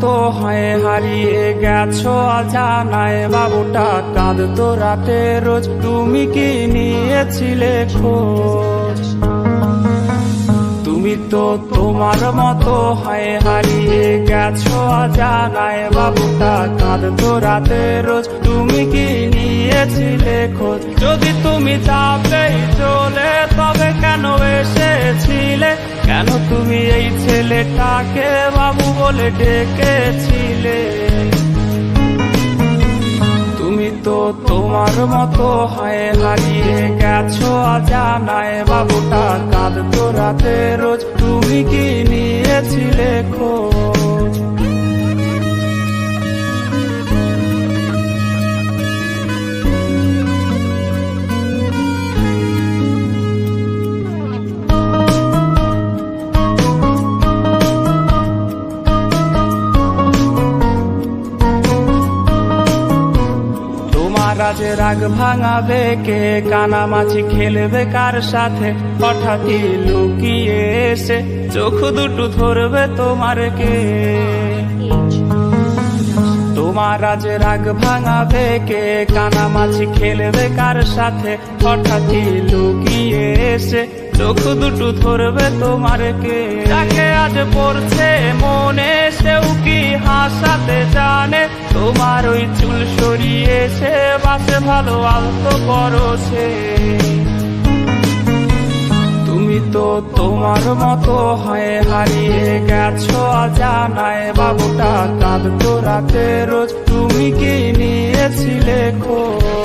মতো হয়ে হারিয়ে গেছো অজানায়, বাবুটা কাঁদতো রাতে রোজ, তুমি কি নিয়েছিলে খোঁজ? তুমি তো তোমার মতো হয়ে হারিয়ে গেছো অজানায়, বাবুটা কাঁদতো রাতে রোজ, তুমি কি নিয়েছিলে খোঁজ? যদি তুমি যাবেই চলে তবে কেন এসেছিলে? কেন তুমি এই ছেলেটাকে বাবু বলে ডেকেছিলে? তুমি তো তোমার মতো হয়ে হারিয়ে গেছো অজানায়, বাবুটা কাঁদতো রাতে রোজ, তুমি কি নিয়েছিলে খোঁজ? আজ রাগ ভাঙাবে কে? কানামাছি খেলবে কার সাথে? হঠাৎই লুকিয়ে এসে চোখ দুটো ধরবে তোমার কে? তোমার আজ রাগ ভাঙাবে কে? কানামাছি খেলবে কার সাথে? হঠাৎই লুকিয়ে এসে চোখ দুটো ধরবে তোমার কে? যাকে আজ পড়ছে মনে সেও কি হাসাতে জানে? তোমার ওই চুল সরিয়ে সে বাসে ভালো আলতো পরশে। তুমি তো তোমার মতো হয়ে হারিয়ে গেছো অজানায়, বাবুটা কাঁদতো রাতে রোজ, তুমি কি নিয়েছিলে খোঁজ?